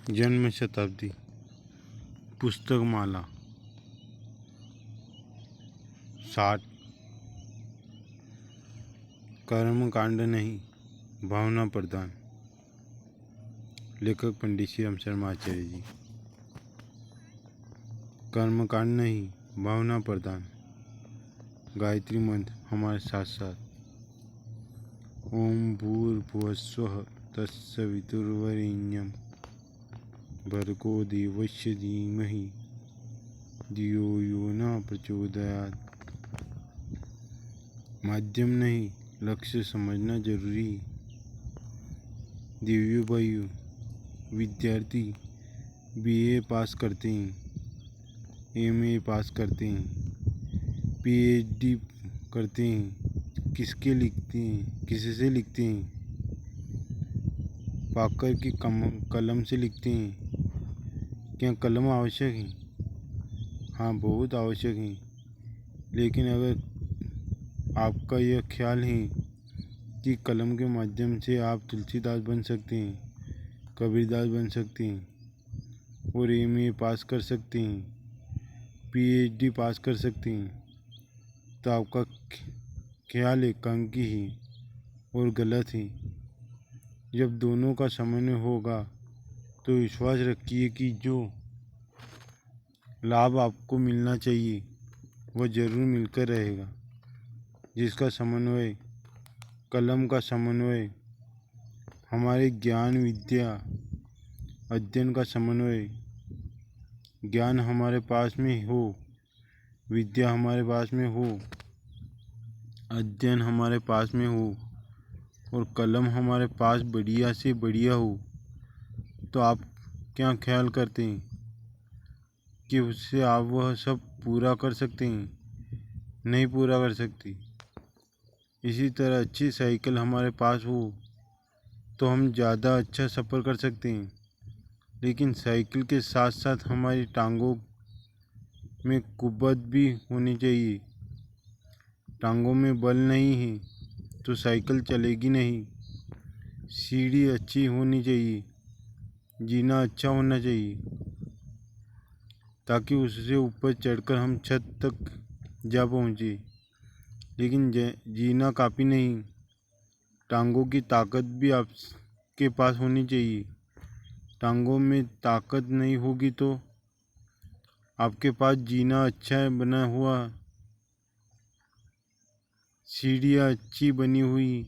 जन्म शताब्दी पुस्तक माला 60। कर्म कांड नहीं, भावना प्रधान। लेखक पंडित श्री राम शर्मा आचार्य जी। कर्म कांड नहीं, भावना प्रधान। गायत्री मंत्र हमारे साथ साथ। ओम भूर्भुवस्सुः तत्सवितुर्वरेण्यं भर्गो देवस्य धीमहि धियो यो न प्रचोदयात्। माध्यम नहीं, लक्ष्य समझना जरूरी। दिव्य भाइयों, विद्यार्थी बीए पास करते हैं, एमए पास करते हैं, पीएचडी करते हैं, किसके लिखते हैं, किससे लिखते हैं? पाकर की कलम से लिखते हैं। क्या कलम आवश्यक है? हाँ, बहुत आवश्यक है। लेकिन अगर आपका यह ख्याल है कि कलम के माध्यम से आप तुलसीदास बन सकते हैं, कबीरदास बन सकते हैं और एमए पास कर सकते हैं, पीएचडी पास कर सकते हैं, तो आपका ख्याल एकांकी है और गलत है। जब दोनों का समन्वय होगा तो विश्वास रखिए कि जो लाभ आपको मिलना चाहिए वह जरूर मिलकर रहेगा। जिसका समन्वय, कलम का समन्वय, हमारे ज्ञान विद्या अध्ययन का समन्वय, ज्ञान हमारे पास में हो, विद्या हमारे पास में हो, अध्ययन हमारे पास में हो और कलम हमारे पास बढ़िया से बढ़िया हो, तो आप क्या ख्याल करते हैं कि उससे आप वह सब पूरा कर सकते हैं? नहीं पूरा कर सकती। इसी तरह अच्छी साइकिल हमारे पास हो तो हम ज़्यादा अच्छा सफ़र कर सकते हैं, लेकिन साइकिल के साथ साथ हमारी टांगों में कुव्वत भी होनी चाहिए। टांगों में बल नहीं है तो साइकिल चलेगी नहीं। सीढ़ी अच्छी होनी चाहिए, जीना अच्छा होना चाहिए, ताकि उससे ऊपर चढ़कर हम छत तक जा पहुँचे। लेकिन जीना काफ़ी नहीं, टांगों की ताकत भी आपके पास होनी चाहिए। टांगों में ताकत नहीं होगी तो आपके पास जीना अच्छा बना हुआ, सीढ़ियाँ अच्छी बनी हुई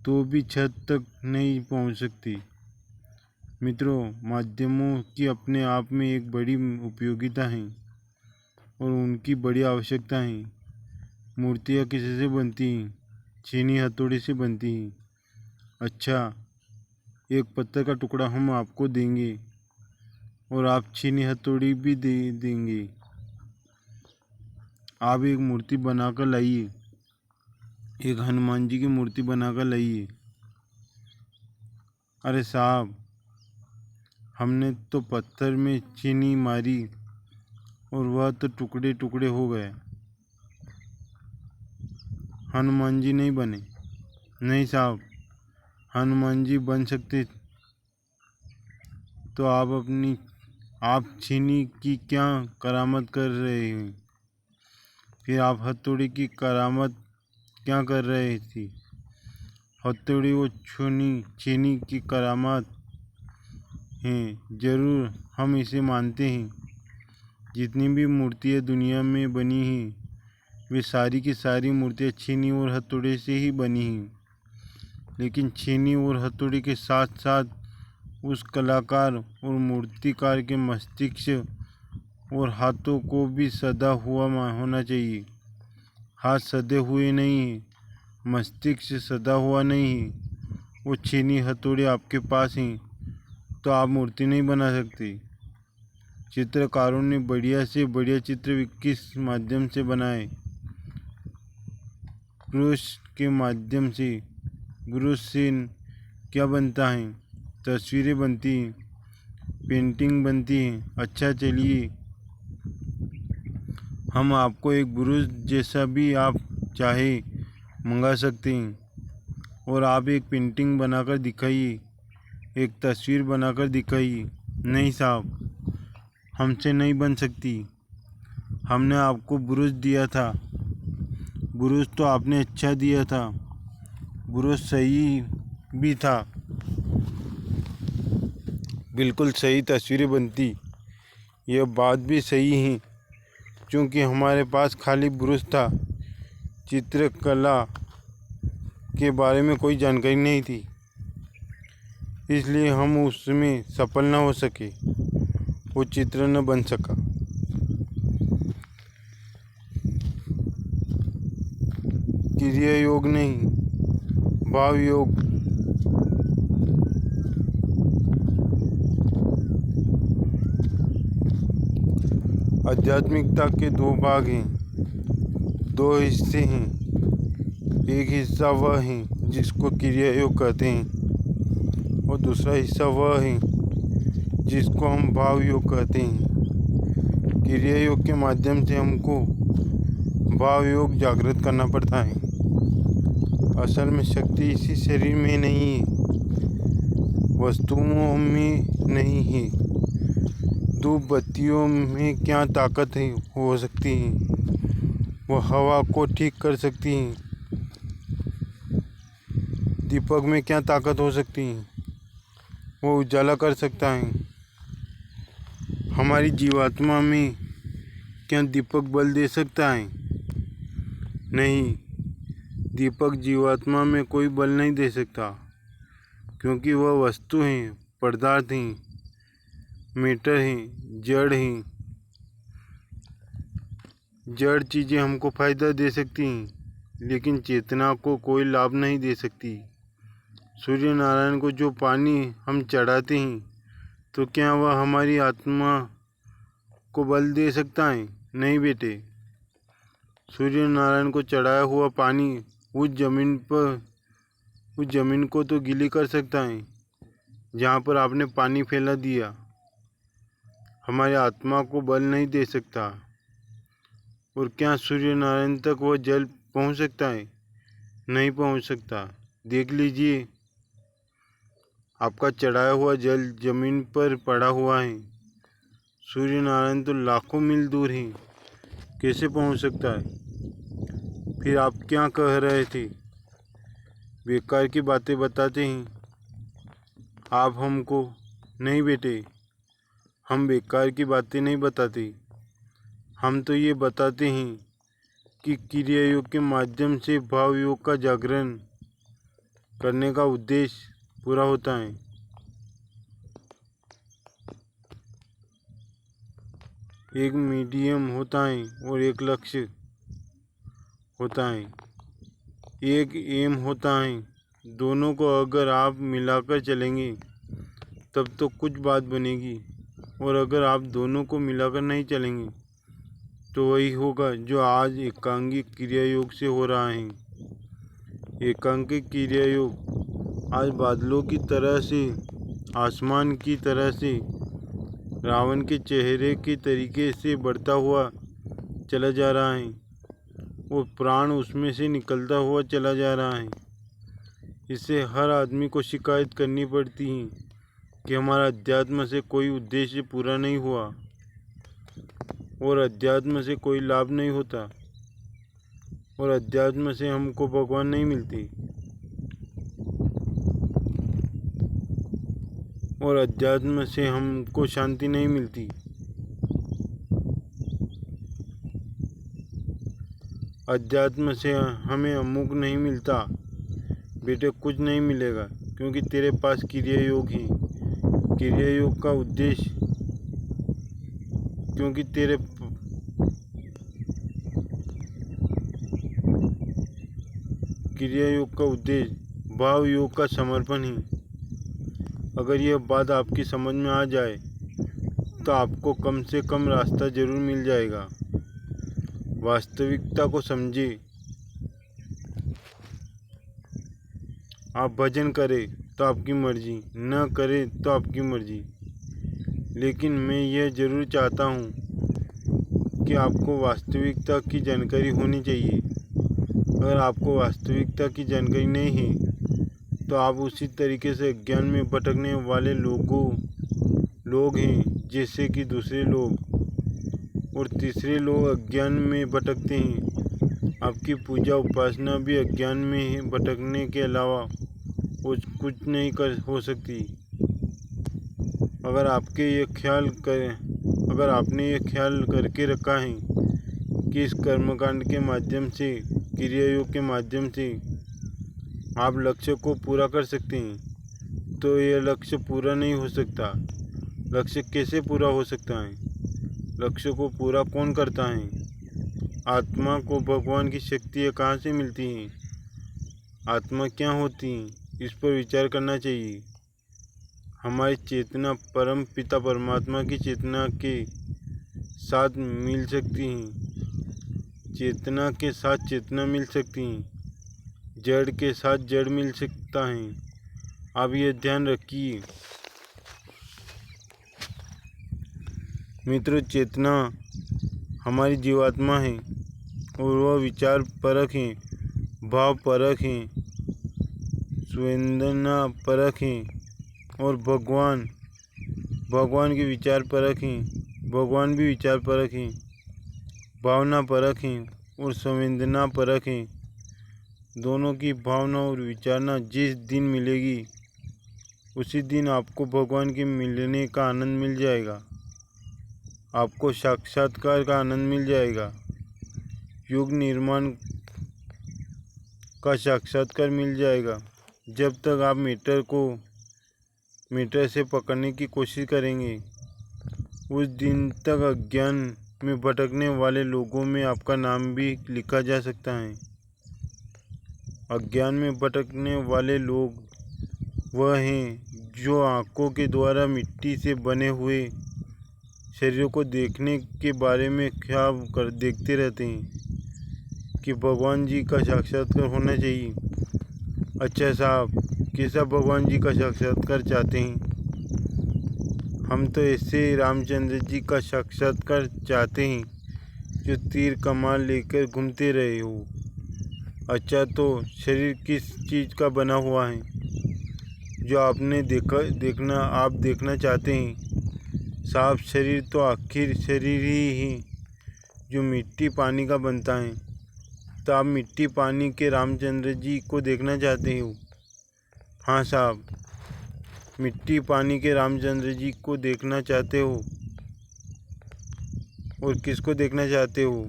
तो भी छत तक नहीं पहुंच सकती। मित्रों, माध्यमों की अपने आप में एक बड़ी उपयोगिता है और उनकी बड़ी आवश्यकता है। मूर्तियाँ किससे बनती हैं? छीनी हथौड़ी से बनती हैं। अच्छा, एक पत्थर का टुकड़ा हम आपको देंगे और आप छीनी हथौड़ी भी दे देंगे। आप एक मूर्ति बनाकर लाइए, एक हनुमान जी की मूर्ति बनाकर लाइए। अरे साहब, हमने तो पत्थर में छीनी मारी और वह तो टुकड़े टुकड़े हो गए। हनुमान जी नहीं बने। नहीं साहब, हनुमान जी बन सकते तो आप छीनी की क्या करामत कर रहे हैं? फिर आप हथौड़ी की करामत क्या कर रहे थे? हथौड़ी वो छीनी की करामत हैं, जरूर हम इसे मानते हैं। जितनी भी मूर्तियाँ दुनिया में बनी हैं वे सारी की सारी मूर्तियाँ छीनी और हथौड़े से ही बनी हैं। लेकिन छीनी और हथौड़ी के साथ साथ उस कलाकार और मूर्तिकार के मस्तिष्क और हाथों को भी सदा हुआ होना चाहिए। हाथ सदे हुए नहीं हैं, मस्तिष्क सदा हुआ नहीं है। वो छीनी हथौड़ी आपके पास हैं तो आप मूर्ति नहीं बना सकते। चित्रकारों ने बढ़िया से बढ़िया चित्र किस माध्यम से बनाए? ब्रश के माध्यम से। ब्रश से क्या बनता है? तस्वीरें बनती हैं, पेंटिंग बनती हैं। अच्छा, चलिए हम आपको एक ब्रश जैसा भी आप चाहे मंगा सकते हैं और आप एक पेंटिंग बनाकर दिखाइए। एक तस्वीर बनाकर दिखाइए। नहीं साहब, हमसे नहीं बन सकती। हमने आपको ब्रूश दिया था, ब्रूश तो आपने अच्छा दिया था, ब्रूश सही भी था, बिल्कुल सही तस्वीरें बनती। यह बात भी सही है, क्योंकि हमारे पास खाली ब्रूश था, चित्रकला के बारे में कोई जानकारी नहीं थी, इसलिए हम उसमें सफल न हो सके, वो चित्र न बन सका। क्रिया योग नहीं, भाव योग। आध्यात्मिकता के दो भाग हैं, दो हिस्से हैं। एक हिस्सा वह है जिसको क्रिया योग कहते हैं, और दूसरा हिस्सा वह है जिसको हम भाव योग कहते हैं। क्रिया योग के माध्यम से हमको भाव योग जागृत करना पड़ता है। असल में शक्ति इसी शरीर में नहीं है, वस्तुओं में नहीं है। धूप बत्तियों में क्या ताकत है हो सकती है, वो हवा को ठीक कर सकती है। दीपक में क्या ताकत हो सकती है, वो उजाला कर सकता है। हमारी जीवात्मा में क्या दीपक बल दे सकता है? नहीं, दीपक जीवात्मा में कोई बल नहीं दे सकता, क्योंकि वह वस्तु हैं, पदार्थ हैं, मैटर हैं, जड़ हैं। जड़ चीज़ें हमको फायदा दे सकती हैं, लेकिन चेतना को कोई लाभ नहीं दे सकती। सूर्य नारायण को जो पानी हम चढ़ाते हैं, तो क्या वह हमारी आत्मा को बल दे सकता है? नहीं बेटे। सूर्य नारायण को चढ़ाया हुआ पानी उस जमीन को तो गीली कर सकता है जहाँ पर आपने पानी फैला दिया। हमारी आत्मा को बल नहीं दे सकता। और क्या सूर्य नारायण तक वह जल पहुँच सकता है? नहीं पहुँच सकता। देख लीजिए, आपका चढ़ाया हुआ जल जमीन पर पड़ा हुआ है। सूर्य नारायण तो लाखों मील दूर हैं, कैसे पहुँच सकता है? फिर आप क्या कह रहे थे? बेकार की बातें बताते हैं आप हमको। नहीं बेटे, हम बेकार की बातें नहीं बताते। हम तो ये बताते हैं कि क्रिया योग के माध्यम से भाव योग का जागरण करने का उद्देश्य पूरा होता है। एक मीडियम होता है और एक लक्ष्य होता है, एक एम होता है। दोनों को अगर आप मिलाकर चलेंगे तब तो कुछ बात बनेगी, और अगर आप दोनों को मिलाकर नहीं चलेंगे तो वही होगा जो आज एकांगिक क्रिया योग से हो रहा है। एकांगिक क्रिया योग आज बादलों की तरह से, आसमान की तरह से, रावण के चेहरे के तरीके से बढ़ता हुआ चला जा रहा है, और प्राण उसमें से निकलता हुआ चला जा रहा है। इससे हर आदमी को शिकायत करनी पड़ती है कि हमारा अध्यात्म से कोई उद्देश्य पूरा नहीं हुआ, और अध्यात्म से कोई लाभ नहीं होता, और अध्यात्म से हमको भगवान नहीं मिलती, और अध्यात्म से हमको शांति नहीं मिलती। अध्यात्म से हमें अमुक नहीं मिलता। बेटे, कुछ नहीं मिलेगा, क्योंकि तेरे पास क्रिया योग है। क्रिया योग का उद्देश्य, क्योंकि क्रिया योग का उद्देश्य भाव योग का समर्पण है। अगर यह बात आपकी समझ में आ जाए तो आपको कम से कम रास्ता जरूर मिल जाएगा। वास्तविकता को समझे। आप भजन करें तो आपकी मर्जी, न करें तो आपकी मर्जी, लेकिन मैं यह जरूर चाहता हूँ कि आपको वास्तविकता की जानकारी होनी चाहिए। अगर आपको वास्तविकता की जानकारी नहीं है तो आप उसी तरीके से अज्ञान में भटकने वाले लोग हैं जैसे कि दूसरे लोग, और तीसरे लोग अज्ञान में भटकते हैं। आपकी पूजा उपासना भी अज्ञान में भटकने के अलावा कुछ नहीं हो सकती। अगर आपने ये ख्याल करके रखा है कि इस कर्मकांड के माध्यम से, क्रिया योग के माध्यम से आप लक्ष्य को पूरा कर सकते हैं, तो यह लक्ष्य पूरा नहीं हो सकता। लक्ष्य कैसे पूरा हो सकता है? लक्ष्य को पूरा कौन करता है? आत्मा को भगवान की शक्ति कहाँ से मिलती है? आत्मा क्या होती है? इस पर विचार करना चाहिए। हमारी चेतना परम पिता परमात्मा की चेतना के साथ मिल सकती है। चेतना के साथ चेतना मिल सकती है। जड़ के साथ जड़ मिल सकता है। आप ये ध्यान रखिए मित्रों, चेतना हमारी जीवात्मा है और वह विचार परक है, भाव परक है, संवेदना परक है, और भगवान के विचार परक हैं। भगवान भी विचार परक हैं, भावना परक हैं और संवेदना परक हैं। दोनों की भावना और विचारना जिस दिन मिलेगी उसी दिन आपको भगवान के मिलने का आनंद मिल जाएगा। आपको साक्षात्कार का आनंद मिल जाएगा। युग निर्माण का साक्षात्कार मिल जाएगा। जब तक आप मीटर से पकड़ने की कोशिश करेंगे, उस दिन तक अज्ञान में भटकने वाले लोगों में आपका नाम भी लिखा जा सकता है। अज्ञान में भटकने वाले लोग वह हैं जो आँखों के द्वारा मिट्टी से बने हुए शरीरों को देखने के बारे में ख्याल कर देखते रहते हैं कि भगवान जी का साक्षात्कार होना चाहिए। अच्छा साहब, कैसा भगवान जी का साक्षात्कार चाहते हैं? हम तो ऐसे रामचंद्र जी का साक्षात्कार चाहते हैं जो तीर कमान लेकर घूमते रहे हो। अच्छा, तो शरीर किस चीज़ का बना हुआ है जो आप देखना चाहते हैं? साफ शरीर तो आखिर शरीर ही है जो मिट्टी पानी का बनता है। तो आप मिट्टी पानी के रामचंद्र जी को देखना चाहते हो? हाँ साहब, मिट्टी पानी के रामचंद्र जी को देखना चाहते हो। और किसको देखना चाहते हो?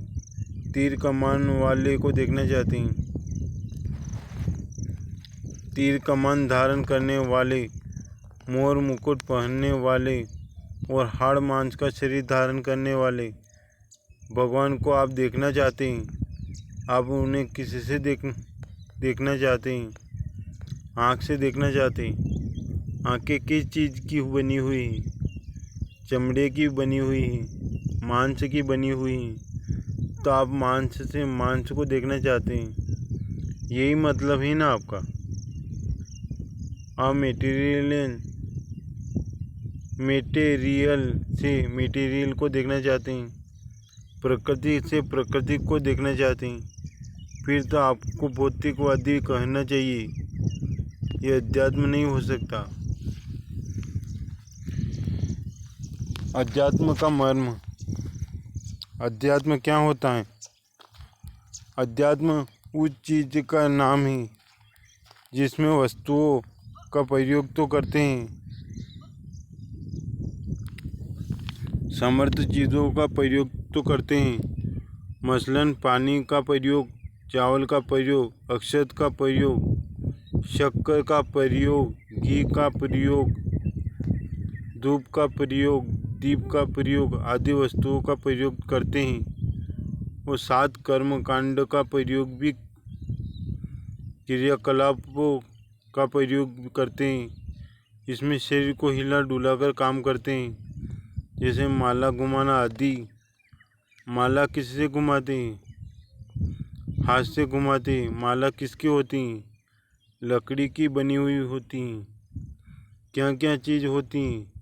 तीर कमान वाले को देखना चाहते हैं। तीर कमान धारण करने वाले, मोर मुकुट पहनने वाले और हाड़ मांस का शरीर धारण करने वाले भगवान को आप देखना चाहते हैं। आप उन्हें किसी से देखना चाहते हैं? आँख से देखना चाहते हैं। आँखें किस चीज़ की बनी हुई हैं? चमड़े की बनी हुई हैं, मांस की बनी हुई हैं। तो आप मांस से मांस को देखना चाहते हैं। यही मतलब है ना आपका। आप मेटेरियल से मेटेरियल को देखना चाहते हैं, प्रकृति से प्रकृति को देखना चाहते हैं। फिर तो आपको भौतिकवादी कहना चाहिए। यह अध्यात्म नहीं हो सकता। अध्यात्म का मर्म। अध्यात्म क्या होता है? अध्यात्म उस चीज़ का नाम है जिसमें वस्तुओं का प्रयोग तो करते हैं, समर्थ चीज़ों का प्रयोग तो करते हैं। मसलन पानी का प्रयोग, चावल का प्रयोग, अक्षत का प्रयोग, शक्कर का प्रयोग, घी का प्रयोग, धूप का प्रयोग, दीप का प्रयोग आदि वस्तुओं का प्रयोग करते हैं। और 7 कर्म कांड का प्रयोग भी क्रियाकलापों का प्रयोग करते हैं। इसमें शरीर को हिला डुलाकर काम करते हैं, जैसे माला घुमाना आदि। माला किससे घुमाते हैं? हाथ से घुमाते हैं। माला किसकी होती हैं? लकड़ी की बनी हुई होती हैं। क्या क्या चीज़ होती हैं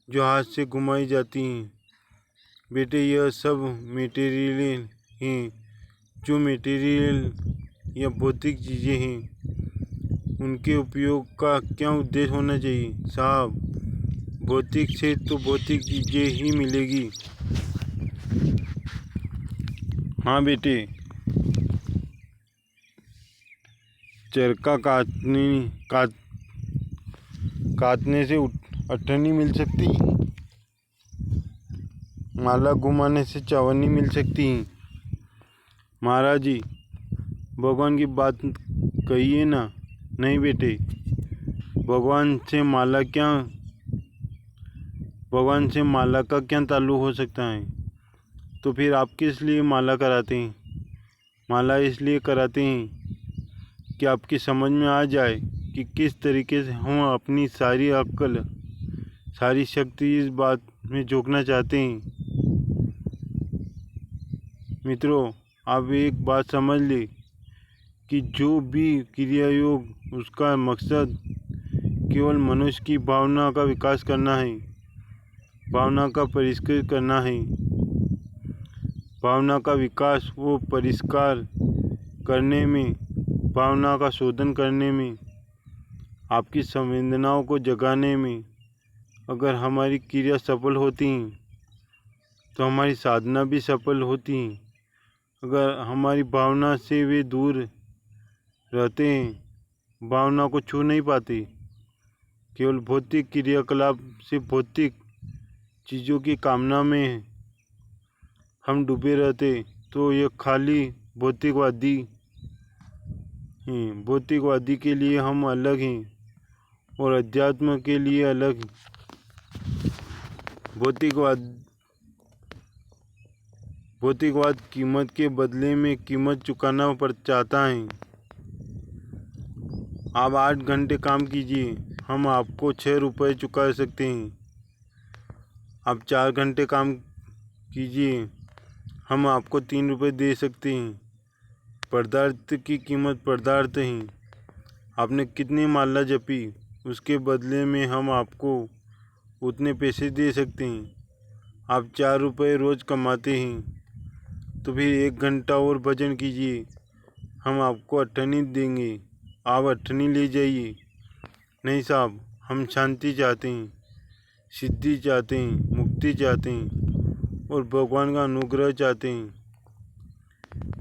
जो हाथ से घुमाई जाती हैं? बेटे, यह सब मटेरियल हैं। जो मटेरियल या भौतिक चीज़ें हैं, उनके उपयोग का क्या उद्देश्य होना चाहिए? साहब, भौतिक से तो भौतिक चीज़ें ही मिलेगी। हाँ बेटे, चरखा काटने से अठन्नी मिल सकती, माला घुमाने से चवन्नी मिल सकती। महाराज जी, भगवान की बात कहिए ना। नहीं बेटे, भगवान से माला का क्या ताल्लुक हो सकता है? तो फिर आप किस लिए माला कराते हैं? माला इसलिए कराते हैं कि आपकी समझ में आ जाए कि किस तरीके से हम अपनी सारी अक्ल, सारी शक्ति इस बात में झोंकना चाहते हैं। मित्रों, आप एक बात समझ ले कि जो भी क्रिया योग, उसका मकसद केवल मनुष्य की भावना का विकास करना है, भावना का परिष्कृत करना है। भावना का विकास वो परिष्कार करने में, भावना का शोधन करने में, आपकी संवेदनाओं को जगाने में। अगर हमारी क्रिया सफल होती हैं तो हमारी साधना भी सफल होती है। अगर हमारी भावना से वे दूर रहते हैं, भावना को छू नहीं पाते, केवल भौतिक क्रियाकलाप से, भौतिक चीज़ों की कामना में हम डूबे रहते, तो ये खाली भौतिकवादी हैं। भौतिकवादी के लिए हम अलग हैं और अध्यात्म के लिए अलग। भौतिकवाद कीमत के बदले में कीमत चुकाना चाहता है। आप 8 घंटे काम कीजिए, हम आपको 6 रुपये चुका सकते हैं। आप 4 घंटे काम कीजिए, हम आपको 3 रुपये दे सकते हैं। पदार्थ की कीमत पदार्थ है। आपने कितनी माला जपी, उसके बदले में हम आपको उतने पैसे दे सकते हैं। आप 4 रुपये रोज़ कमाते हैं, तो फिर 1 घंटा और भजन कीजिए, हम आपको अठन्नी देंगे। आप अठन्नी ले जाइए। नहीं साहब, हम शांति चाहते हैं, सिद्धि चाहते हैं, मुक्ति चाहते हैं और भगवान का अनुग्रह चाहते हैं।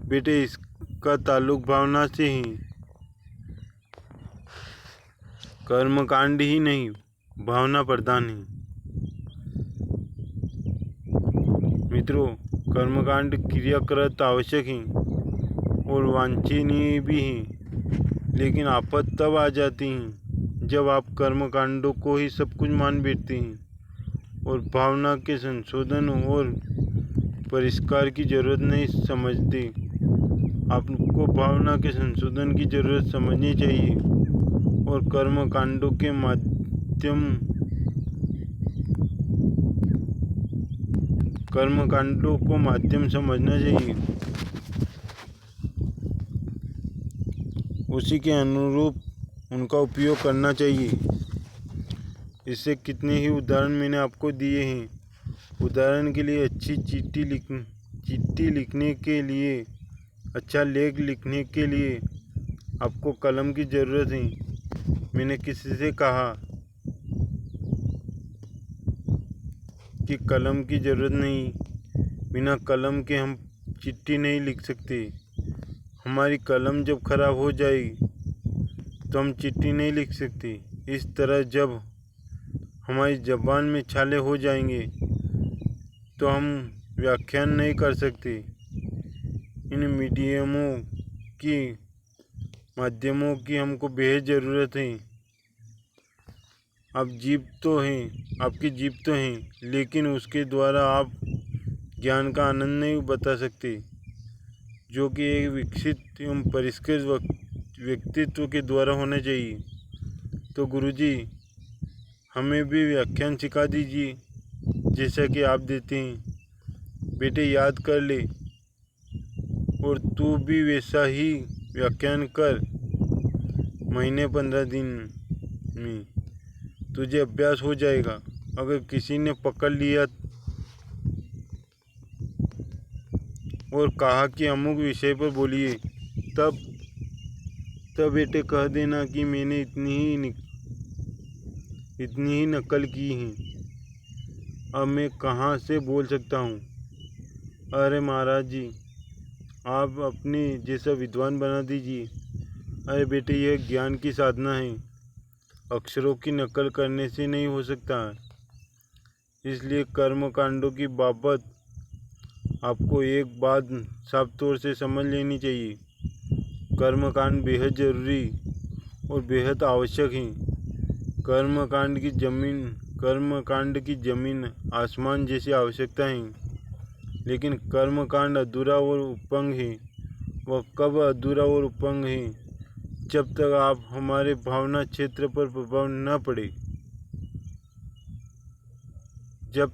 बेटे, इसका ताल्लुक भावना से ही, कर्मकांड ही नहीं, भावना प्रधान है। मित्रों, कर्मकांड क्रियाकृत आवश्यक हैं और वांछनीय भी हैं, लेकिन आफत तब आ जाती हैं जब आप कर्मकांडों को ही सब कुछ मान बैठते हैं और भावना के संशोधन और परिष्कार की जरूरत नहीं समझते। आपको भावना के संशोधन की जरूरत समझनी चाहिए और कर्मकांडों के को माध्यम समझना चाहिए। उसी के अनुरूप उनका उपयोग करना चाहिए। इससे कितने ही उदाहरण मैंने आपको दिए हैं। उदाहरण के लिए, अच्छी चिट्ठी लिखने के लिए, अच्छा लेख लिखने के लिए आपको कलम की ज़रूरत है। मैंने किसी से कहा कि कलम की ज़रूरत नहीं, बिना कलम के हम चिट्ठी नहीं लिख सकते। हमारी कलम जब खराब हो जाएगी तो हम चिट्ठी नहीं लिख सकते। इस तरह जब हमारी ज़बान में छाले हो जाएंगे तो हम व्याख्यान नहीं कर सकते। इन माध्यमों की हमको बेहद ज़रूरत है। आपकी जीभ तो हैं, लेकिन उसके द्वारा आप ज्ञान का आनंद नहीं बता सकते, जो कि एक विकसित एवं परिष्कृत व्यक्तित्व के द्वारा होना चाहिए। तो गुरुजी, हमें भी व्याख्यान सिखा दीजिए जैसा कि आप देते हैं। बेटे, याद कर ले और तू भी वैसा ही व्याख्यान कर। महीने 15 दिन में तुझे अभ्यास हो जाएगा। अगर किसी ने पकड़ लिया और कहा कि अमुक विषय पर बोलिए, तब तब बेटे कह देना कि मैंने इतनी ही नकल की है। अब मैं कहाँ से बोल सकता हूँ। अरे महाराज जी, आप अपने जैसा विद्वान बना दीजिए। अरे बेटे, यह ज्ञान की साधना है, अक्षरों की नकल करने से नहीं हो सकता। इसलिए कर्म कांडों की बाबत आपको एक बात साफ तौर से समझ लेनी चाहिए। कर्म कांड बेहद जरूरी और बेहद आवश्यक है। कर्म कांड की जमीन आसमान जैसी आवश्यकता है, लेकिन कर्म कांड अधूरा और उपंग है। वह कब अधूरा और उपंग है? जब तक आप हमारे भावना क्षेत्र पर प्रभाव न पड़े, जब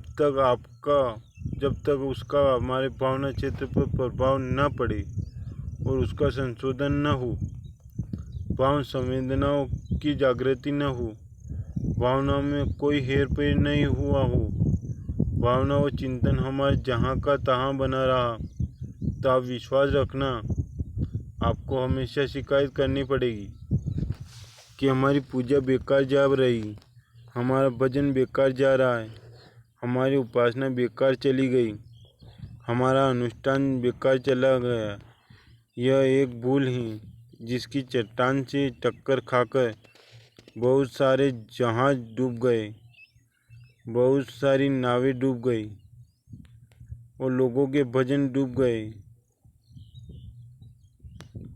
तक उसका हमारे भावना क्षेत्र पर प्रभाव न पड़े और उसका संशोधन न हो, भाव संवेदनाओं की जागृति न हो, भावनाओं में कोई हेरफेर नहीं हुआ हो, भावना और चिंतन हमारे जहाँ का तहाँ बना रहा, तो आप विश्वास रखना, आपको हमेशा शिकायत करनी पड़ेगी कि हमारी पूजा बेकार जा रही, हमारा भजन बेकार जा रहा है, हमारी उपासना बेकार चली गई, हमारा अनुष्ठान बेकार चला गया। यह एक भूल है जिसकी चट्टान से टक्कर खाकर बहुत सारे जहाज डूब गए, बहुत सारी नावें डूब गई और लोगों के भजन डूब गए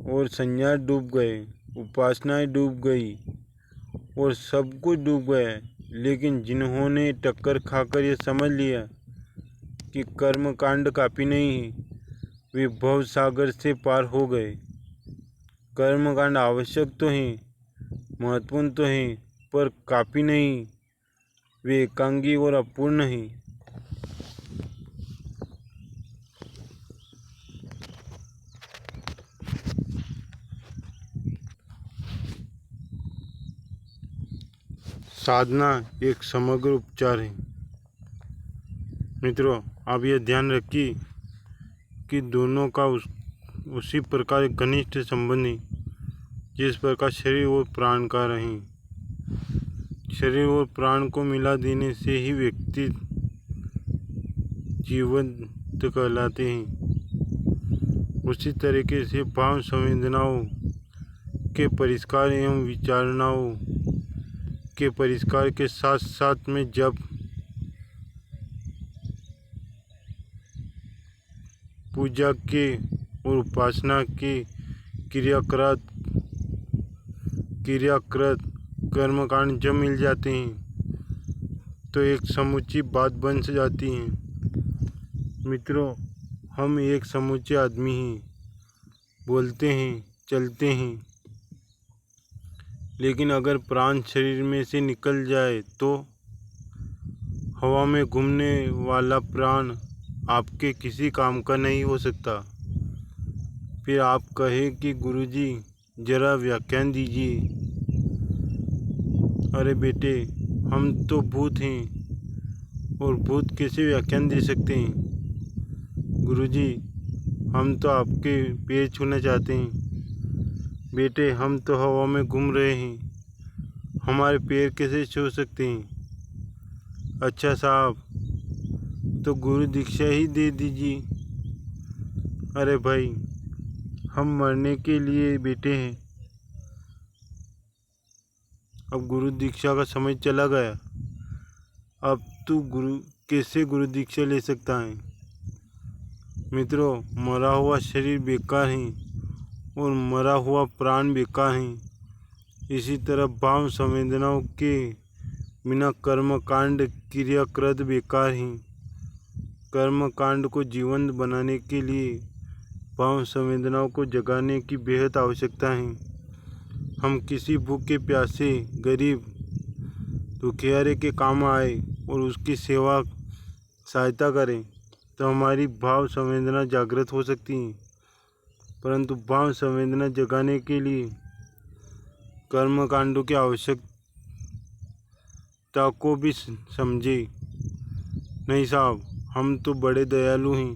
और संन्यास डूब गए, उपासनाएं डूब गई और सब कुछ डूब गया। लेकिन जिन्होंने टक्कर खाकर यह समझ लिया कि कर्म कांड काफ़ी नहीं है, वे भव सागर से पार हो गए। कर्म कांड आवश्यक तो हैं, महत्वपूर्ण तो हैं, पर काफ़ी नहीं, वे एकांगी और अपूर्ण हैं। साधना एक समग्र उपचार है। मित्रों, आप यह ध्यान रखिए कि दोनों का उसी प्रकार घनिष्ठ संबंध है जिस प्रकार शरीर और प्राण का रहे। शरीर और प्राण को मिला देने से ही व्यक्ति जीवंत कहलाते हैं। उसी तरीके से भाव संवेदनाओं के परिष्कार एवं विचारणाओं के परिष्कार के साथ साथ में जब पूजा के और उपासना के क्रियाकृत कर्मकांड जब मिल जाते हैं तो एक समुची बात बन जाती है। मित्रों, हम एक समूचे आदमी हैं, बोलते हैं, चलते हैं, लेकिन अगर प्राण शरीर में से निकल जाए तो हवा में घूमने वाला प्राण आपके किसी काम का नहीं हो सकता। फिर आप कहें कि गुरुजी जरा व्याख्यान दीजिए। अरे बेटे, हम तो भूत हैं और भूत कैसे व्याख्यान दे सकते हैं? गुरुजी, हम तो आपके पैर छूना चाहते हैं। बेटे, हम तो हवा में घूम रहे हैं, हमारे पैर कैसे छू सकते हैं? अच्छा साहब, तो गुरु दीक्षा ही दे दीजिए। अरे भाई, हम मरने के लिए बैठे हैं, अब गुरु दीक्षा का समय चला गया। अब तू कैसे गुरु दीक्षा ले सकता है? मित्रों, मरा हुआ शरीर बेकार है और मरा हुआ प्राण बेकार है। इसी तरह भाव संवेदनाओं के बिना कर्म कांड क्रियाकृत बेकार हैं। कर्म कांड को जीवंत बनाने के लिए भाव संवेदनाओं को जगाने की बेहद आवश्यकता है। हम किसी भूखे प्यासे गरीब दुखियारे के काम आए और उसकी सहायता करें तो हमारी भाव संवेदना जागृत हो सकती हैं। परंतु भाव संवेदना जगाने के लिए कर्म कांडों की आवश्यकता को भी समझे। नहीं साहब, हम तो बड़े दयालु हैं।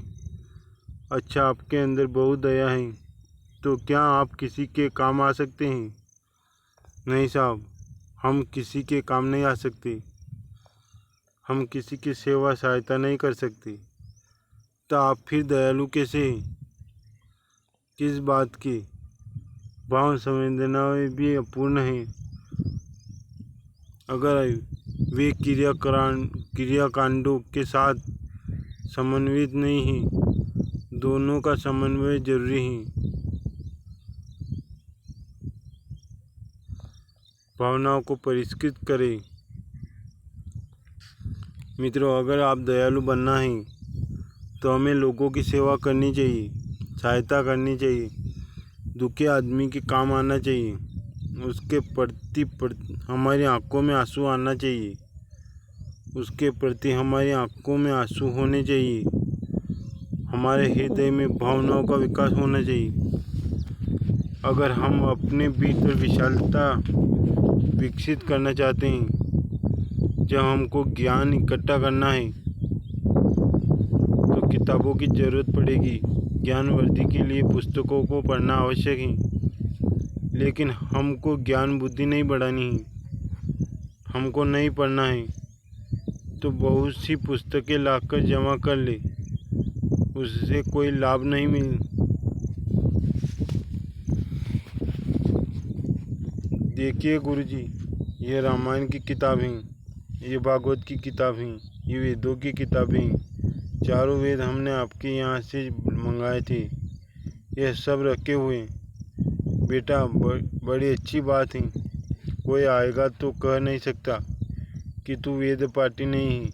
अच्छा, आपके अंदर बहुत दया है, तो क्या आप किसी के काम आ सकते हैं? नहीं साहब, हम किसी के काम नहीं आ सकते। हम किसी की सेवा सहायता नहीं कर सकते। तो आप फिर दयालु कैसे हैं? किस बात की? भाव संवेदनाएं भी अपूर्ण हैं। अगर वे क्रियाकांडों के साथ समन्वित नहीं हैं, दोनों का समन्वय जरूरी है। भावनाओं को परिष्कृत करें। मित्रों, अगर आप दयालु बनना है तो हमें लोगों की सेवा करनी चाहिए, सहायता करनी चाहिए, दुखी आदमी के काम आना चाहिए, उसके प्रति हमारी आंखों में आंसू आना चाहिए, उसके प्रति हमारी आंखों में आंसू होने चाहिए, हमारे हृदय में भावनाओं का विकास होना चाहिए। अगर हम अपने भीतर विशालता विकसित करना चाहते हैं, जब हमको ज्ञान इकट्ठा करना है तो किताबों की ज़रूरत पड़ेगी। ज्ञानवर्द्धि के लिए पुस्तकों को पढ़ना आवश्यक है, लेकिन हमको ज्ञान बुद्धि नहीं बढ़ानी है, हमको नहीं पढ़ना है तो बहुत सी पुस्तकें लाकर जमा कर ले, उससे कोई लाभ नहीं मिल। देखिए गुरुजी, ये रामायण की किताब है, ये भागवत की किताब है, ये वेदों की किताबें हैं। चारों वेद हमने आपके यहाँ से मंगाए थे, यह सब रखे हुए हैं। बेटा, बड़ी अच्छी बात है। कोई आएगा तो कह नहीं सकता कि तू वेद पाठी नहीं है।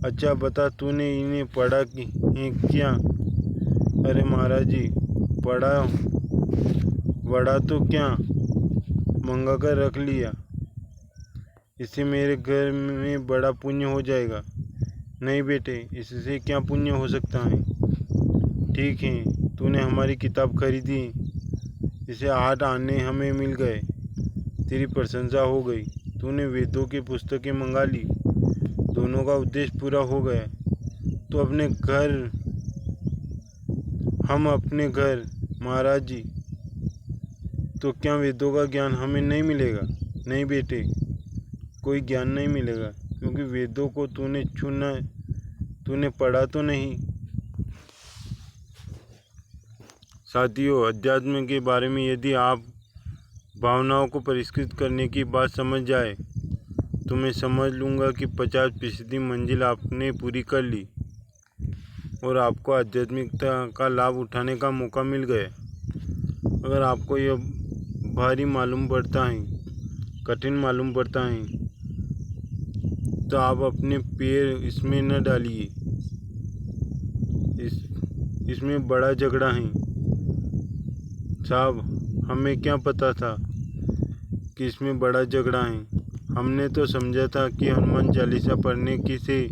अच्छा बता, तूने इन्हें पढ़ा है क्या? अरे महाराज जी, पढ़ा तो क्या, मंगा कर रख लिया। इससे मेरे घर में बड़ा पुण्य हो जाएगा। नहीं बेटे, इससे क्या पुण्य हो सकता है? ठीक है, तूने हमारी किताब खरीदी, इसे 8 आने हमें मिल गए, तेरी प्रशंसा हो गई। तूने वेदों की पुस्तकें मंगा ली, दोनों का उद्देश्य पूरा हो गया। तो हम अपने घर महाराज जी, तो क्या वेदों का ज्ञान हमें नहीं मिलेगा? नहीं बेटे, कोई ज्ञान नहीं मिलेगा, क्योंकि वेदों को तूने पढ़ा तो नहीं। साथियों, अध्यात्म के बारे में यदि आप भावनाओं को परिष्कृत करने की बात समझ जाए तो मैं समझ लूँगा कि 50% मंजिल आपने पूरी कर ली और आपको आध्यात्मिकता का लाभ उठाने का मौका मिल गया। अगर आपको यह भारी मालूम पड़ता है, कठिन मालूम पड़ता है, तो आप अपने पैर इसमें न डालिए। इसमें बड़ा झगड़ा है साहब। हमें क्या पता था कि इसमें बड़ा झगड़ा है। हमने तो समझा था कि हनुमान चालीसा पढ़ने की से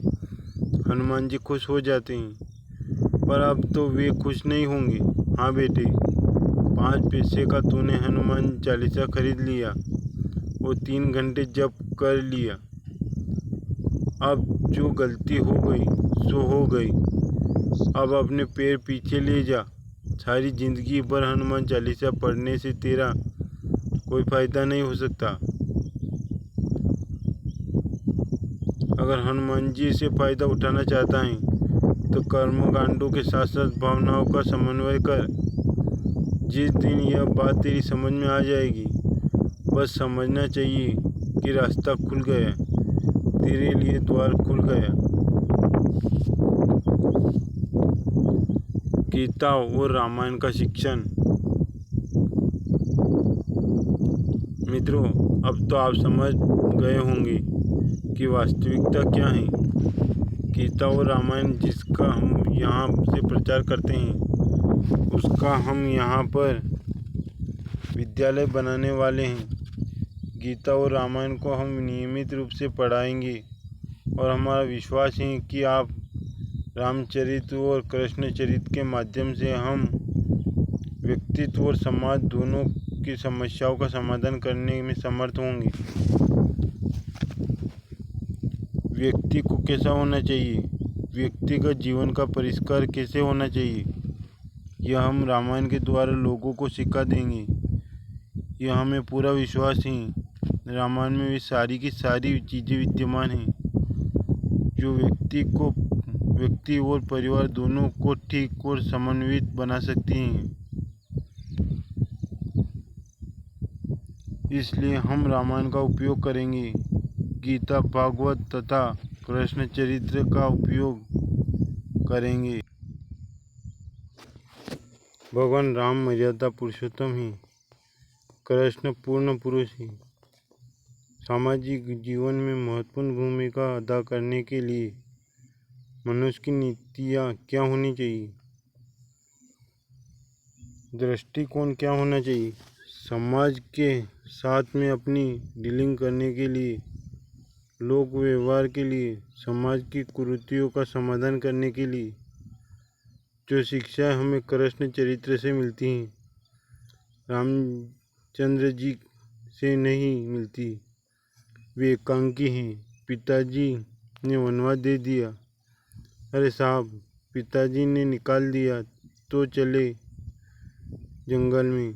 हनुमान जी खुश हो जाते हैं, पर अब तो वे खुश नहीं होंगे। हाँ बेटे, 5 पैसे का तूने हनुमान चालीसा खरीद लिया और 3 घंटे जप कर लिया। अब जो गलती हो गई सो हो गई। अब अपने पैर पीछे ले जा। सारी जिंदगी भर हनुमान चालीसा पढ़ने से तेरा कोई फायदा नहीं हो सकता। अगर हनुमान जी से फायदा उठाना चाहता है तो कर्मकांडों के साथ साथ भावनाओं का समन्वय कर। जिस दिन यह बात तेरी समझ में आ जाएगी, बस समझना चाहिए कि रास्ता खुल गया, तेरे लिए द्वार खुल गया। गीता और रामायण का शिक्षण। मित्रों, अब तो आप समझ गए होंगे कि वास्तविकता क्या है। गीता और रामायण जिसका हम यहाँ से प्रचार करते हैं, उसका हम यहाँ पर विद्यालय बनाने वाले हैं। गीता और रामायण को हम नियमित रूप से पढ़ाएंगे और हमारा विश्वास है कि आप रामचरित और कृष्णचरित के माध्यम से हम व्यक्तित्व और समाज दोनों की समस्याओं का समाधान करने में समर्थ होंगे। व्यक्ति को कैसा होना चाहिए, व्यक्तिगत जीवन का परिष्कार कैसे होना चाहिए, यह हम रामायण के द्वारा लोगों को सिखा देंगे। यह हमें पूरा विश्वास है। रामायण में वे सारी की सारी चीज़ें विद्यमान हैं जो व्यक्ति और परिवार दोनों को ठीक और समन्वित बना सकती हैं। इसलिए हम रामायण का उपयोग करेंगे। गीता, भागवत तथा कृष्ण चरित्र का उपयोग करेंगे। भगवान राम मर्यादा पुरुषोत्तम हैं। कृष्ण पूर्ण पुरुष हैं। सामाजिक जीवन में महत्वपूर्ण भूमिका अदा करने के लिए मनुष्य की नीतियाँ क्या होनी चाहिए? दृष्टिकोण क्या होना चाहिए? समाज के साथ में अपनी डीलिंग करने के लिए, लोक व्यवहार के लिए, समाज की कुरीतियों का समाधान करने के लिए जो शिक्षा हमें कृष्ण चरित्र से मिलती हैं, रामचंद्र जी से नहीं मिलती। वे एकांकी हैं। पिताजी ने वनवास दे दिया। अरे साहब, पिताजी ने निकाल दिया तो चले जंगल में।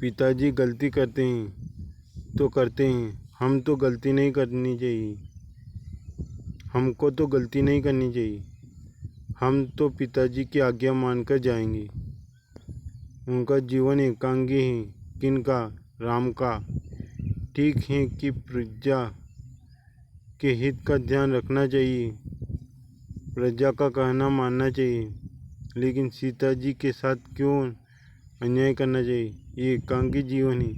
पिताजी गलती करते हैं तो करते हैं, हम तो गलती नहीं करनी चाहिए। हमको तो गलती नहीं करनी चाहिए। हम तो पिताजी की आज्ञा मानकर जाएंगे। उनका जीवन एकांगी है। किनका? राम का। ठीक है कि प्रजा के हित का ध्यान रखना चाहिए, प्रजा का कहना मानना चाहिए, लेकिन सीता जी के साथ क्यों अन्याय करना चाहिए? ये एकांकी जीवन है।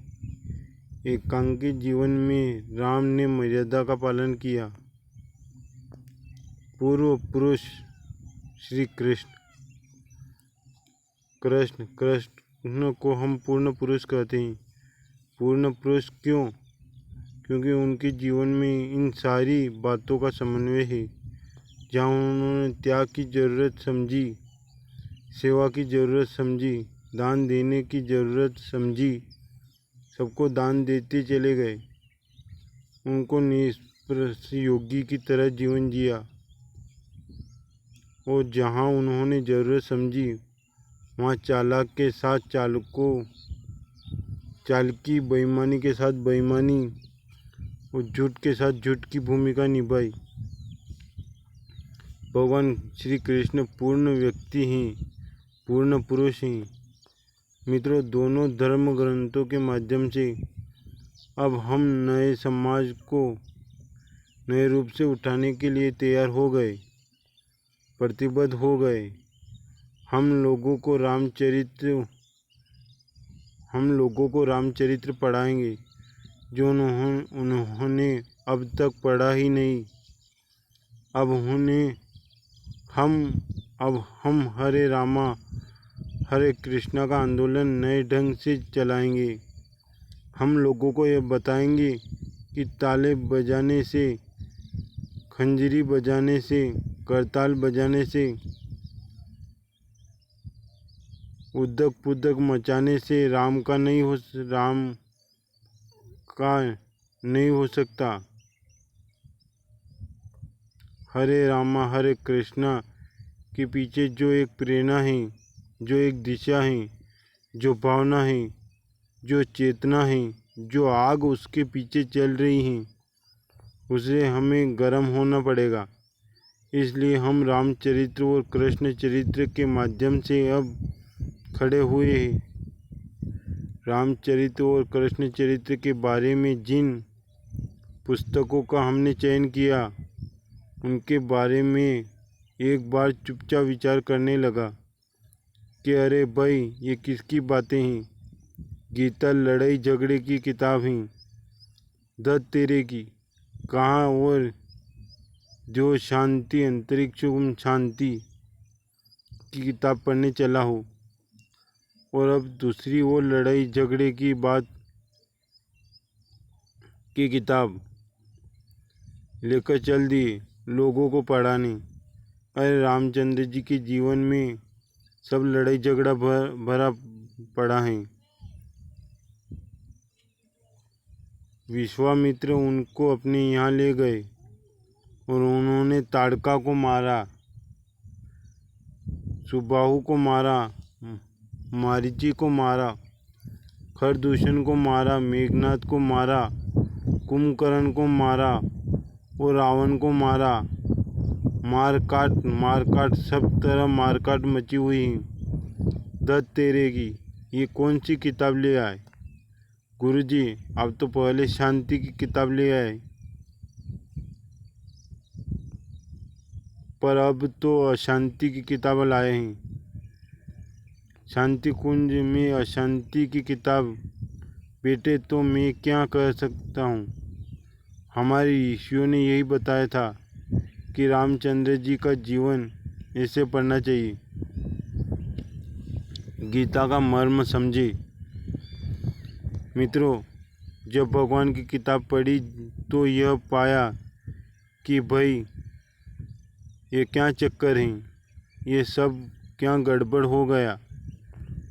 एकांकी जीवन में राम ने मर्यादा का पालन किया। पूर्व पुरुष श्री कृष्ण को हम पूर्ण पुरुष कहते हैं। पूर्ण पुरुष क्यों? क्योंकि उनके जीवन में इन सारी बातों का समन्वय है। जहाँ उन्होंने त्याग की ज़रूरत समझी, सेवा की ज़रूरत समझी, दान देने की ज़रूरत समझी, सबको दान देते चले गए। उनको निष्प्रस योगी की तरह जीवन जिया। और जहाँ उन्होंने ज़रूरत समझी वहाँ चालाक के साथ चालकी, बेईमानी के साथ बेईमानी और झूठ के साथ झूठ की भूमिका निभाई। भगवान श्री कृष्ण पूर्ण व्यक्ति हैं, पूर्ण पुरुष हैं। मित्रों, दोनों धर्म ग्रंथों के माध्यम से अब हम नए समाज को नए रूप से उठाने के लिए तैयार हो गए, प्रतिबद्ध हो गए। हम लोगों को रामचरित्र पढ़ाएंगे जो उन्होंने अब तक पढ़ा ही नहीं। अब हम हरे रामा हरे कृष्णा का आंदोलन नए ढंग से चलाएंगे। हम लोगों को यह बताएंगे कि ताले बजाने से, खंजरी बजाने से, करताल बजाने से, उद्दक पुद्दक मचाने से राम का नहीं हो सकता। हरे रामा हरे कृष्णा के पीछे जो एक प्रेरणा है, जो एक दिशा है, जो भावना है, जो चेतना है, जो आग उसके पीछे चल रही है, उसे हमें गर्म होना पड़ेगा। इसलिए हम रामचरित्र और कृष्ण चरित्र के माध्यम से अब खड़े हुए हैं। रामचरित्र और कृष्ण चरित्र के बारे में जिन पुस्तकों का हमने चयन किया, उनके बारे में एक बार चुपचाप विचार करने लगा कि अरे भाई, ये किसकी बातें हैं? गीता लड़ाई झगड़े की किताब है, धत तेरे की। कहाँ? और जो शांति अंतरिक्ष शांति की किताब पढ़ने चला हो, और अब दूसरी ओर लड़ाई झगड़े की बात की किताब लेकर चल दिए लोगों को पढ़ाने। अरे रामचंद्र जी के जीवन में सब लड़ाई झगड़ा भरा पड़ा है। विश्वामित्र उनको अपने यहाँ ले गए और उन्होंने ताड़का को मारा। सुबाहु को मारा, मारीची को मारा, खरदूषण को मारा, मेघनाद को मारा, कुंभकर्ण को मारा और रावण को मारा। मारकाट मारकाट, सब तरह मारकाट मची हुई है। दत्त तेरे की ये कौन सी किताब ले आए? गुरुजी, आप तो पहले शांति की किताब ले आए, पर अब तो अशांति की किताब लाए हैं। शांति कुंज में अशांति की किताब। बेटे, तो मैं क्या कर सकता हूँ? हमारे ऋषियों ने यही बताया था कि रामचंद्र जी का जीवन ऐसे पढ़ना चाहिए। गीता का मर्म समझे। मित्रों, जब भगवान की किताब पढ़ी तो यह पाया कि भाई ये क्या चक्कर है, ये सब क्या गड़बड़ हो गया।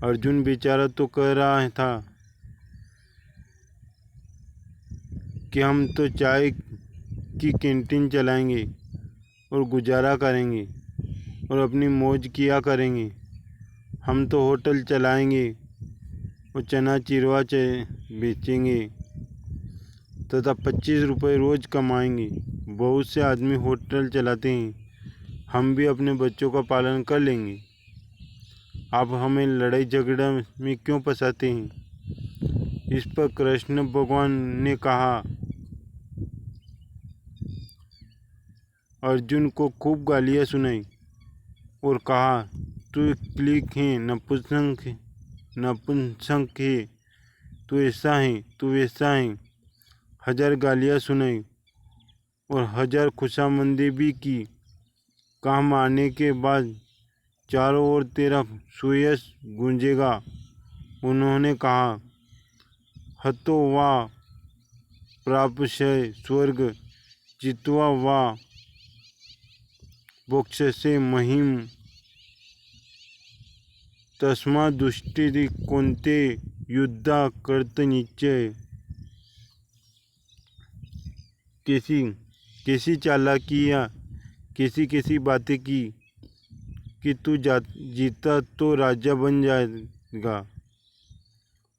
अर्जुन बेचारा तो कह रहा था कि हम तो चाय की कैंटीन चलाएंगे और गुजारा करेंगे और अपनी मौज किया करेंगे। हम तो होटल चलाएंगे और चना चिरवा बेचेंगे तथा 25 रुपये रोज़ कमाएंगे। बहुत से आदमी होटल चलाते हैं, हम भी अपने बच्चों का पालन कर लेंगे। आप हमें लड़ाई झगड़ा में क्यों फंसाते हैं? इस पर कृष्ण भगवान ने कहा, अर्जुन को खूब गालियाँ सुनाई और कहा, तू क्लिक है, नपुंसक है, तू ऐसा है, तू वैसा है। 1000 गालियाँ सुनाई और 1000 खुशामंदी भी की। काम आने के बाद चारों ओर तेरा सुयश गूंजेगा। उन्होंने कहा, हतो वा प्राप्स्ये स्वर्ग, जित्वा वा भोक्ष्यसे महीम, तस्मा दुष्टि कोणते युद्धा कर्त निश्चय। कैसी चालाकियाँ, कैसी बातें की कि तू जीता तो राजा बन जाएगा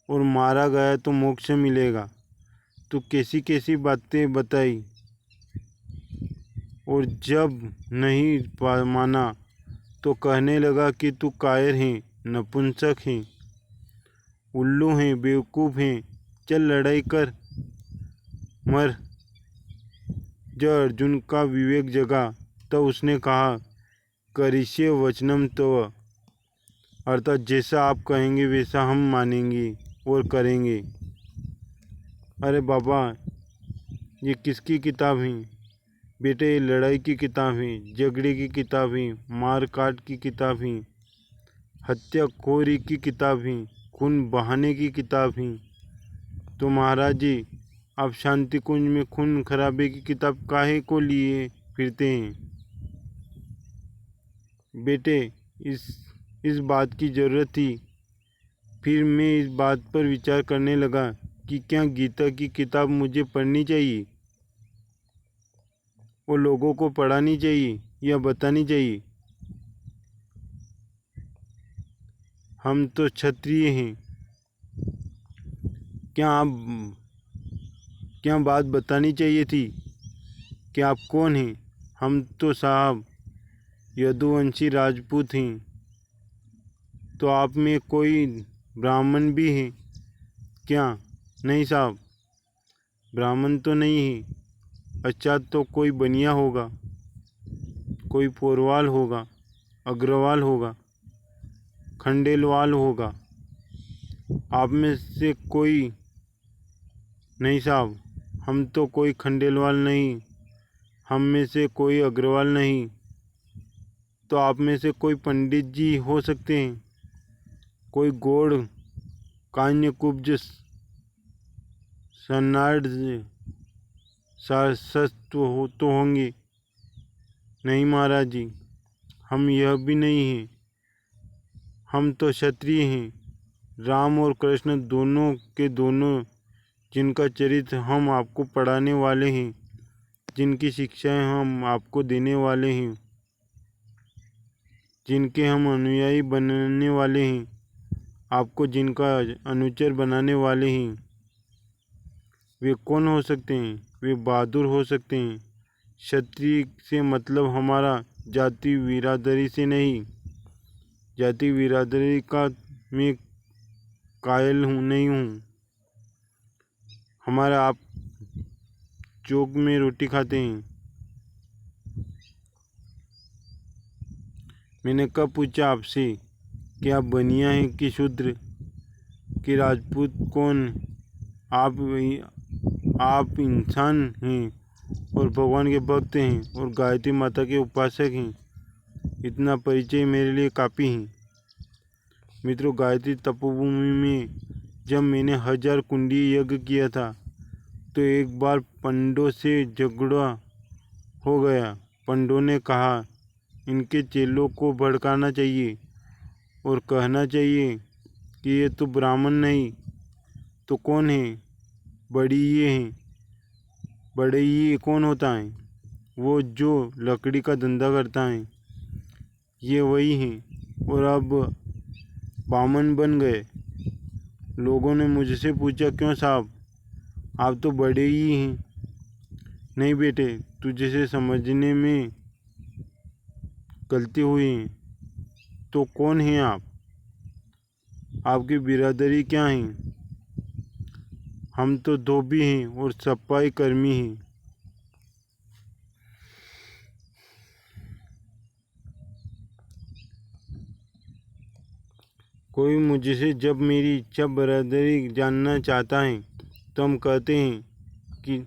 और मारा गया तो मोक्ष मिलेगा। तू कैसी बातें बताई और जब नहीं माना तो कहने लगा कि तू कायर है, नपुंसक है, उल्लू है, बेवकूफ़ है, चल लड़ाई कर, मर। जब अर्जुन का विवेक जगा तब उसने कहा, करिष्ये वचनम तव, अर्थात जैसा आप कहेंगे वैसा हम मानेंगे और करेंगे। अरे बाबा, ये किसकी किताब है? बेटे, ये लड़ाई की किताब है, झगड़े की किताब है, मार काट की किताब है, हत्याखोरी की किताब है, खून बहाने की किताब है। तो महाराज जी, आप शांति कुंज में खून खराबे की किताब काहे को लिए फिरते हैं? बेटे, इस बात की ज़रूरत थी। फिर मैं इस बात पर विचार करने लगा कि क्या गीता की किताब मुझे पढ़नी चाहिए और लोगों को पढ़ानी चाहिए या बतानी चाहिए। हम तो क्षत्रिय हैं। क्या बात बतानी चाहिए थी कि आप कौन हैं? हम तो साहब यदुवंशी राजपूत हैं। तो आप में कोई ब्राह्मण भी है क्या? नहीं साहब, ब्राह्मण तो नहीं है। अच्छा, तो कोई बनिया होगा, कोई पोरवाल होगा, अग्रवाल होगा, खंडेलवाल होगा। आप में से कोई? नहीं साहब, हम तो कोई खंडेलवाल नहीं, हम में से कोई अग्रवाल नहीं। तो आप में से कोई पंडित जी हो सकते हैं, कोई गौड़ कान्यकुब्ज सन्नाट शास्त्र तो होंगे। नहीं महाराज जी, हम यह भी नहीं हैं। हम तो क्षत्रिय हैं, राम और कृष्ण दोनों के दोनों, जिनका चरित्र हम आपको पढ़ाने वाले हैं, जिनकी शिक्षाएं हम आपको देने वाले हैं, जिनके हम अनुयायी बनने वाले हैं, आपको जिनका अनुचर बनाने वाले हैं। वे कौन हो सकते हैं? वे बहादुर हो सकते हैं। क्षत्रिय से मतलब हमारा जाति बिरादरी से नहीं। जाति बिरादरी का मैं कायल नहीं हूँ। हमारा आप चौक में रोटी खाते हैं। मैंने कब पूछा आपसे कि आप बनिया हैं कि शूद्र कि राजपूत? कौन? आप इंसान हैं और भगवान के भक्त हैं और गायत्री माता के उपासक हैं। इतना परिचय मेरे लिए काफ़ी है। मित्रों, गायत्री तपोभूमि में जब मैंने 1000 कुंडी यज्ञ किया था तो एक बार पंडों से झगड़ा हो गया। पंडों ने कहा इनके चेलों को भड़काना चाहिए और कहना चाहिए कि ये तो ब्राह्मण नहीं तो कौन है? बड़ी ये हैं। बड़े ये कौन होता है? वो जो लकड़ी का धंधा करता है। ये वही हैं और अब बामन बन गए। लोगों ने मुझसे पूछा क्यों साहब, आप तो बड़े ही हैं। नहीं बेटे, तुझसे समझने में गलती हुई है। तो कौन हैं आप? आपकी बिरादरी क्या है? हम तो धोबी हैं और सफाई कर्मी हैं। कोई मुझसे जब मेरी इच्छा बिरादरी जानना चाहता है तो हम कहते हैं कि